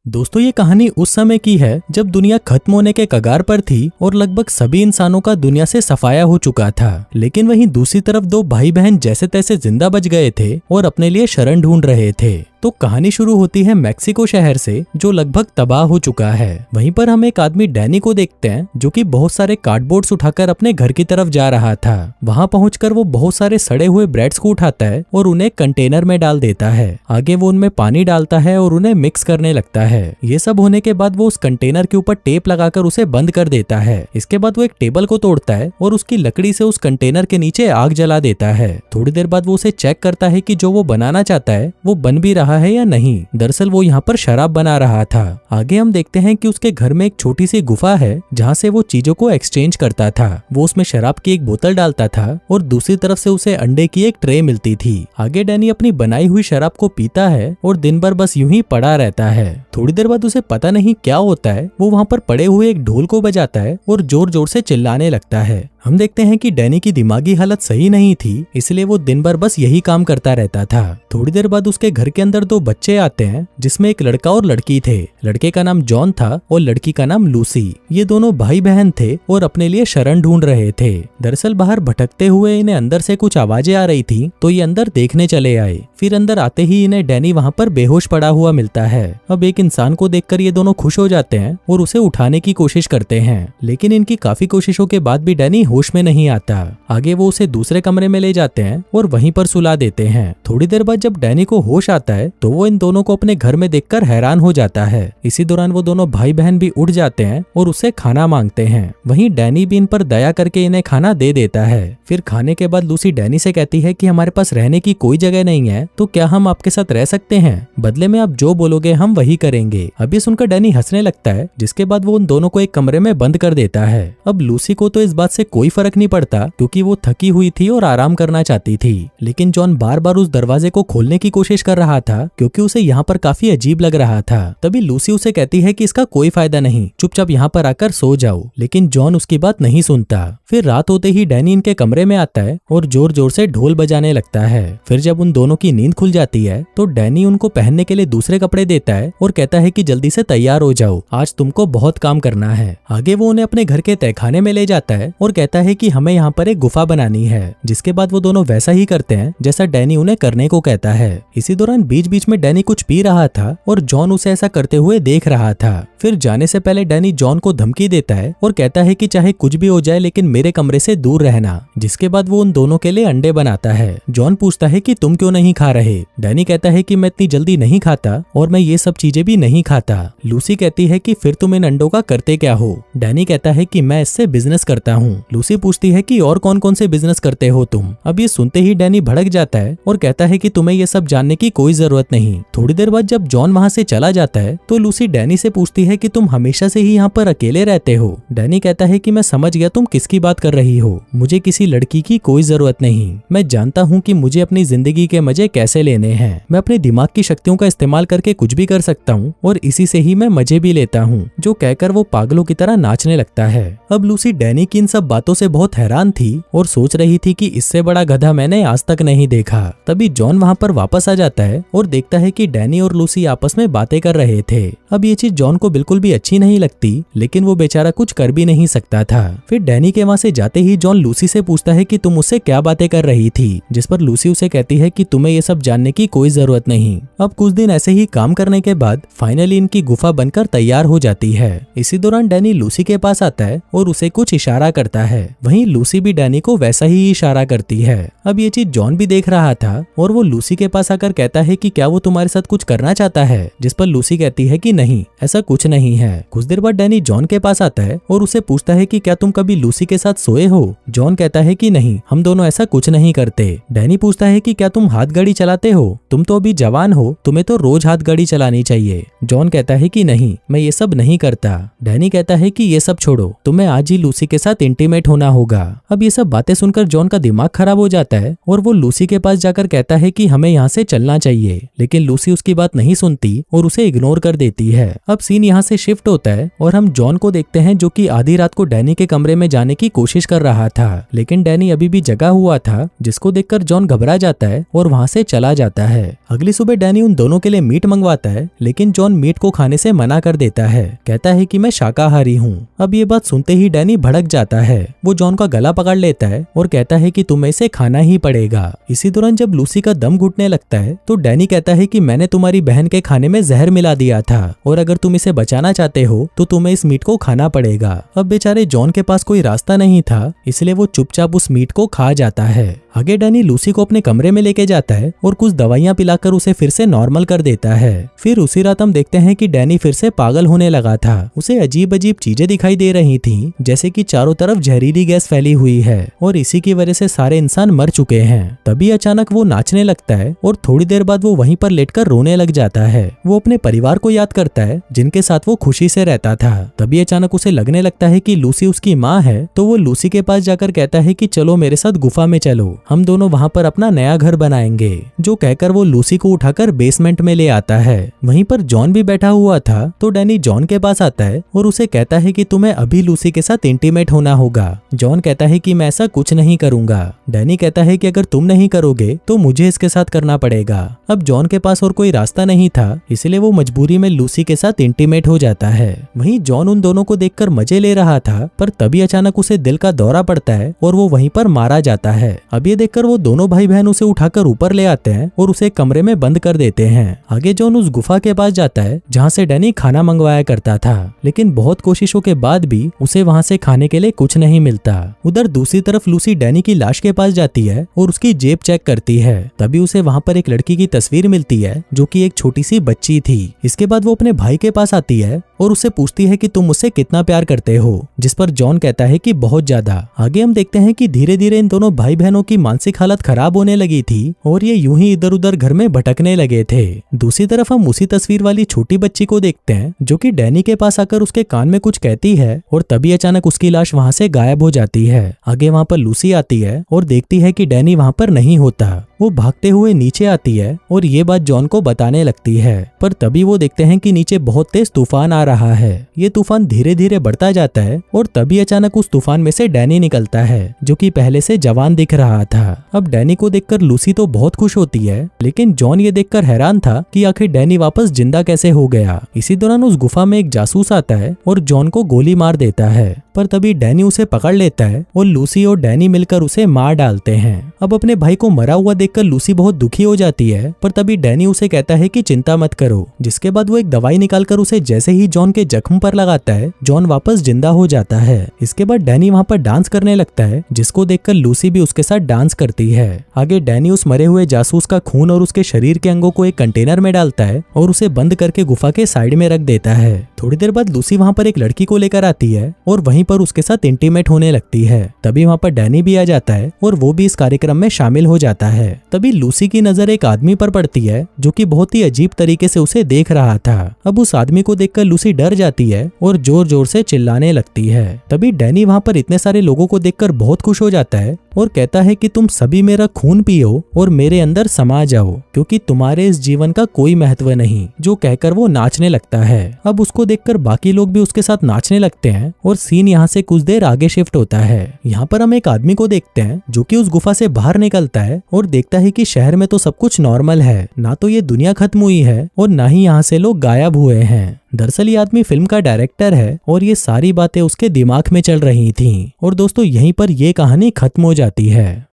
दोस्तों ये कहानी उस समय की है जब दुनिया खत्म होने के कगार पर थी और लगभग सभी इंसानों का दुनिया से सफाया हो चुका था। लेकिन वहीं दूसरी तरफ दो भाई बहन जैसे तैसे जिंदा बच गए थे और अपने लिए शरण ढूंढ रहे थे। तो कहानी शुरू होती है मैक्सिको शहर से जो लगभग तबाह हो चुका है। वहीं पर हम एक आदमी डैनी को देखते हैं जो कि बहुत सारे कार्डबोर्ड्स उठाकर अपने घर की तरफ जा रहा था। वहां पहुंचकर वो बहुत सारे सड़े हुए ब्रेड्स को उठाता है और उन्हें कंटेनर में डाल देता है। आगे वो उनमें पानी डालता है और उन्हें मिक्स करने लगता है। ये सब होने के बाद वो उस कंटेनर के ऊपर टेप लगाकर उसे बंद कर देता है। इसके बाद वो एक टेबल को तोड़ता है और उसकी लकड़ी से उस कंटेनर के नीचे आग जला देता है। थोड़ी देर बाद वो उसे चेक करता है कि जो वो बनाना चाहता है वो बन भी रहा है या नहीं। दरअसल वो यहाँ पर शराब बना रहा था। आगे हम देखते हैं कि उसके घर में एक छोटी सी गुफा है जहाँ से वो चीजों को एक्सचेंज करता था। वो उसमें शराब की एक बोतल डालता था और दूसरी तरफ से उसे अंडे की एक ट्रे मिलती थी। आगे डैनी अपनी बनाई हुई शराब को पीता है और दिन भर बस यूं ही पड़ा रहता है। थोड़ी देर बाद उसे पता नहीं क्या होता है, वो वहाँ पर पड़े हुए एक ढोल को बजाता है और जोर जोर से चिल्लाने लगता है। हम देखते हैं कि डैनी की दिमागी हालत सही नहीं थी, इसलिए वो दिन भर बस यही काम करता रहता था। थोड़ी देर बाद उसके घर के अंदर दो बच्चे आते हैं जिसमें एक लड़का और लड़की थे। लड़के का नाम जॉन था और लड़की का नाम लूसी। ये दोनों भाई बहन थे और अपने लिए शरण ढूंढ रहे थे। दरअसल बाहर भटकते हुए इन्हें अंदर से कुछ आवाजें आ रही थी तो ये अंदर देखने चले आए। फिर अंदर आते ही इन्हें डैनी वहाँ पर बेहोश पड़ा हुआ मिलता है। अब एक इंसान को देखकर ये दोनों खुश हो जाते हैं और उसे उठाने की कोशिश करते हैं, लेकिन इनकी काफी कोशिशों के बाद भी डैनी होश में नहीं आता। आगे वो उसे दूसरे कमरे में ले जाते हैं और वहीं पर सुला देते हैं। थोड़ी देर बाद जब डैनी को होश आता है तो वो इन दोनों को अपने घर में देखकर हैरान हो जाता है। इसी दौरान वो दोनों भाई बहन भी उठ जाते हैं और उससे खाना मांगते हैं। वहीं डैनी भी इन पर दया करके इन्हें खाना दे देता है। फिर खाने के बाद लूसी डैनी से कहती है कि हमारे पास रहने की कोई जगह नहीं है, तो क्या हम आपके साथ रह सकते हैं? बदले में आप जो बोलोगे हम वही करेंगे। अभी सुनकर डैनी हंसने लगता है, जिसके बाद वो उन दोनों को एक कमरे में बंद कर देता है। अब लूसी को तो इस बात से कोई फर्क नहीं पड़ता क्योंकि वो थकी हुई थी और आराम करना चाहती थी, लेकिन जॉन बार बार उस दरवाजे को खोलने की कोशिश कर रहा था क्योंकि उसे यहाँ पर काफी अजीब लग रहा था। तभी लूसी उसे कहती है कि इसका कोई फायदा नहीं, चुपचाप यहाँ पर आकर सो जाओ, लेकिन जॉन उसकी बात नहीं सुनता। फिर रात होते ही डैनी इनके कमरे में आता है और जोर जोर से ढोल बजाने लगता है। फिर जब उन दोनों की नींद खुल जाती है तो डैनी उनको पहनने के लिए दूसरे कपड़े देता है और कहता है कि जल्दी से तैयार हो जाओ, आज तुमको बहुत काम करना है। आगे वो उन्हें अपने घर के तहखाने में ले जाता है और कहता है कि हमें यहाँ पर एक गुफा बनानी है। जिसके बाद वो दोनों वैसा ही करते हैं जैसा डैनी उन्हें करने को कहता है। इसी दौरान बीच बीच में डैनी कुछ पी रहा था और जॉन उसे ऐसा करते हुए देख रहा था। फिर जाने से पहले डैनी जॉन को धमकी देता है और कहता है कि चाहे कुछ भी हो जाए लेकिन मेरे कमरे से दूर रहना। जिसके बाद वो उन दोनों के लिए अंडे बनाता है। जॉन पूछता है कि तुम क्यों नहीं खा रहे? डैनी कहता है कि मैं इतनी जल्दी नहीं खाता और मैं ये सब चीजें भी नहीं खाता। लूसी कहती है कि फिर तुम इन अंडों का करते क्या हो? डैनी कहता है कि मैं इससे बिजनेस करता हूँ। लूसी पूछती है कि और कौन कौन से बिजनेस करते हो तुम? अब ये सुनते ही डैनी भड़क जाता है और कहता है कि तुम्हें ये सब जानने की कोई जरूरत नहीं। थोड़ी देर बाद जब जॉन वहाँ से चला जाता है तो लूसी डैनी से पूछती है कि तुम हमेशा से ही यहाँ पर अकेले रहते हो? डैनी कहता है कि मैं समझ गया तुम किसकी बात कर रही हो, मुझे किसी लड़की की कोई जरूरत नहीं। मैं जानता हूँ कि मुझे अपनी जिंदगी के मजे कैसे लेने हैं। मैं अपने दिमाग की शक्तियों का इस्तेमाल करके कुछ भी कर सकता हूँ और इसी से ही मैं मजे भी लेता हूँ। जो कहकर वो पागलों की तरह नाचने लगता है। अब लूसी डैनी की इन सब बातों से बहुत हैरान थी और सोच रही थी कि इससे बड़ा गधा मैंने आज तक नहीं देखा। तभी जॉन वहाँ पर वापस आ जाता है और देखता है कि डैनी और लूसी आपस में बातें कर रहे थे। अब ये चीज जॉन को बिल्कुल भी अच्छी नहीं लगती, लेकिन वो बेचारा कुछ कर भी नहीं सकता था। फिर डैनी के वहाँ से जाते ही जॉन लूसी से पूछता है कि तुम मुझसे क्या बातें कर रही थी, जिस पर लूसी उसे कहती है कि तुम्हें ये सब जानने की कोई जरूरत नहीं। अब कुछ दिन ऐसे ही काम करने के बाद फाइनली इनकी गुफा बनकर तैयार हो जाती है। इसी दौरान डैनी लूसी के पास आता है और उसे कुछ इशारा करता है। वहीं लूसी भी डैनी को वैसा ही इशारा करती है। अब ये चीज जॉन भी देख रहा था और वो लूसी के पास आकर कहता है कि क्या वो तुम्हारे साथ कुछ करना चाहता है, जिस पर लूसी कहती है कि नहीं, ऐसा कुछ नहीं है। कुछ देर बाद डैनी जॉन के पास आता है और उसे पूछता है कि क्या तुम कभी लूसी के साथ सोए हो? जॉन कहता है कि नहीं, हम दोनों ऐसा कुछ नहीं करते। डैनी पूछता है कि क्या तुम हाथ गाड़ी चलाते हो? तुम तो अभी जवान हो, तुम्हें तो रोज हाथ गाड़ी चलानी चाहिए। जॉन कहता है कि नहीं, मैं ये सब नहीं करता। डैनी कहता है कि ये सब छोड़ो, तुम्हें आज ही लूसी के साथ इंटीमेट होना होगा। अब ये सब बातें सुनकर जॉन का दिमाग खराब हो जाता है और वो लूसी के पास जाकर कहता है कि हमें यहाँ से चलना चाहिए, लेकिन लूसी उसकी बात नहीं सुनती और उसे इग्नोर कर देती है। अब सीन यहाँ से शिफ्ट होता है और हम जॉन को देखते हैं जो कि आधी रात को डैनी के कमरे में जाने की कोशिश कर रहा था, लेकिन डैनी अभी भी जगा हुआ था, जिसको देखकर जॉन घबरा जाता है और वहाँ से से चला जाता है। अगली सुबह डैनी उन दोनों के लिए मीट मंगवाता है, लेकिन जॉन मीट को खाने से मना कर देता है। कहता है कि मैं शाकाहारी हूँ। अब ये बात सुनते ही डैनी भड़क जाता है। वो जॉन का गला पकड़ लेता है और कहता है कि तुम्हें इसे खाना ही पड़ेगा। इसी दौरान जब लूसी का दम घुटने लगता है तो डैनी कहता है कि मैंने तुम्हारी बहन के खाने में जहर मिला दिया था और अगर तुम इसे बचाना चाहते हो तो तुम्हें इस मीट को खाना पड़ेगा। अब बेचारे जॉन के पास कोई रास्ता नहीं था, इसलिए वो चुपचाप उस मीट को खा जाता है। आगे डैनी लूसी को अपने कमरे में लेके जाता है और कुछ दवाइयां पिलाकर उसे फिर से नॉर्मल कर देता है। फिर उसी रात हम देखते हैं कि डैनी फिर से पागल होने लगा था। उसे अजीब अजीब चीजें दिखाई दे रही थी, जैसे कि चारों तरफ जहरीली गैस फैली हुई है और इसी की वजह से सारे इंसान मर चुके हैं। तभी अचानक वो नाचने लगता है और थोड़ी देर बाद वो वहीं पर लेटकर रोने लग जाता है। वो अपने परिवार को याद करता है जिनके साथ वो खुशी से रहता था। तभी अचानक उसे लगने लगता है कि लूसी उसकी माँ है, तो वो लूसी के पास जाकर कहता है कि चलो मेरे साथ गुफा में चलो, हम दोनों वहाँ पर अपना नया घर बनाएंगे। जो कहकर वो लूसी को उठाकर बेसमेंट में ले आता है। वहीं पर जॉन भी बैठा हुआ था, तो डैनी जॉन के पास आता है और उसे कहता है कि तुम्हें अभी लूसी के साथ इंटीमेट होना होगा। जॉन कहता है कि मैं ऐसा कुछ नहीं करूंगा। डैनी कहता है कि अगर तुम नहीं करोगे तो मुझे इसके साथ करना पड़ेगा। अब जॉन के पास और कोई रास्ता नहीं था, इसलिए वो मजबूरी में लूसी के साथ इंटीमेट हो जाता है। वहीं जॉन उन दोनों को देखकर मजे ले रहा था, पर तभी अचानक उसे दिल का दौरा पड़ता है और वो वहीं पर मारा जाता है। अब ये देखकर वो दोनों भाई बहन उसे उठाकर ऊपर ले आते हैं और उसे कमरे में बंद कर देते हैं। आगे जॉन उस गुफा के पास जाता है जहाँ से डैनी खाना मंगवाया करता था, लेकिन बहुत कोशिशों के बाद भी उसे वहाँ से खाने के लिए कुछ नहीं मिलता। उधर दूसरी तरफ लूसी डैनी की लाश के पास जाती है और उसकी जेब चेक करती है। तभी उसे वहाँ पर एक लड़की की तस्वीर मिलती है जो कि एक छोटी सी बच्ची थी। इसके बाद वो अपने भाई के पास आती है और उससे पूछती है कि तुम मुझसे कितना प्यार करते हो, जिस पर जॉन कहता है कि बहुत ज्यादा। आगे हम देखते हैं कि धीरे धीरे इन दोनों भाई बहनों की मानसिक हालत खराब होने लगी थी और ये यूं ही इधर उधर घर में भटकने लगे थे। दूसरी तरफ हम उसी तस्वीर वाली छोटी बच्ची को देखते हैं जो कि डैनी के पास आकर उसके कान में कुछ कहती है और तभी अचानक उसकी लाश वहाँ से गायब हो जाती है। आगे वहाँ पर लूसी आती है और देखती है कि डैनी वहाँ पर नहीं होता। वो भागते हुए नीचे आती है और ये बात जॉन को बताने लगती है, पर तभी वो देखते हैं कि नीचे बहुत तेज तूफान आ रहा है। ये तूफान धीरे धीरे बढ़ता जाता है और तभी अचानक उस तूफान में से डैनी निकलता है जो कि पहले से जवान दिख रहा था। अब डैनी को देखकर लूसी तो बहुत खुश होती है, लेकिन जॉन ये देखकर हैरान था कि आखिर डैनी वापस जिंदा कैसे हो गया। इसी दौरान उस गुफा में एक जासूस आता है और जॉन को गोली मार देता है, पर तभी डैनी उसे पकड़ लेता है और लूसी और डैनी मिलकर उसे मार डालते हैं। अब अपने भाई को मरा हुआ देखकर लूसी बहुत दुखी हो जाती है, पर तभी डैनी उसे कहता है कि चिंता मत करो। जिसके बाद वो एक दवाई निकालकर उसे जैसे ही जॉन के जख्म पर लगाता है, जॉन वापस जिंदा हो जाता है। इसके बाद डैनी वहाँ पर डांस करने लगता है, जिसको देखकर लूसी भी उसके साथ डांस करती है। आगे डैनी उस मरे हुए जासूस का खून और उसके शरीर के अंगों को एक कंटेनर में डालता है और उसे बंद करके गुफा के साइड में रख देता है। थोड़ी देर बाद लूसी वहाँ पर एक लड़की को लेकर आती है और वहीं पर उसके साथ इंटीमेट होने लगती है। तभी वहाँ पर डैनी भी आ जाता है और वो भी इस कार्यक्रम में शामिल हो जाता है। तभी लूसी की नजर एक आदमी पर पड़ती है जो कि बहुत ही अजीब तरीके से उसे देख रहा था। अब उस आदमी को देखकर लूसी डर जाती है और जोर जोर से चिल्लाने लगती है। तभी डैनी वहाँ पर इतने सारे लोगों को देखकर बहुत खुश हो जाता है और कहता है कि तुम सभी मेरा खून पियो और मेरे अंदर समा जाओ, क्योंकि तुम्हारे इस जीवन का कोई महत्व नहीं। जो कहकर वो नाचने लगता है। अब उसको देखकर बाकी लोग भी उसके साथ नाचने लगते हैं और सीन यहाँ से कुछ देर आगे शिफ्ट होता है। यहाँ पर हम एक आदमी को देखते हैं जो कि उस गुफा से बाहर निकलता है और देखता है कि शहर में तो सब कुछ नॉर्मल है, ना तो ये दुनिया खत्म हुई है और ना ही यहाँ से लोग गायब हुए हैं। दरअसल ये आदमी फिल्म का डायरेक्टर है और ये सारी बातें उसके दिमाग में चल रही थीं। और दोस्तों यहीं पर ये कहानी खत्म हो जाती है।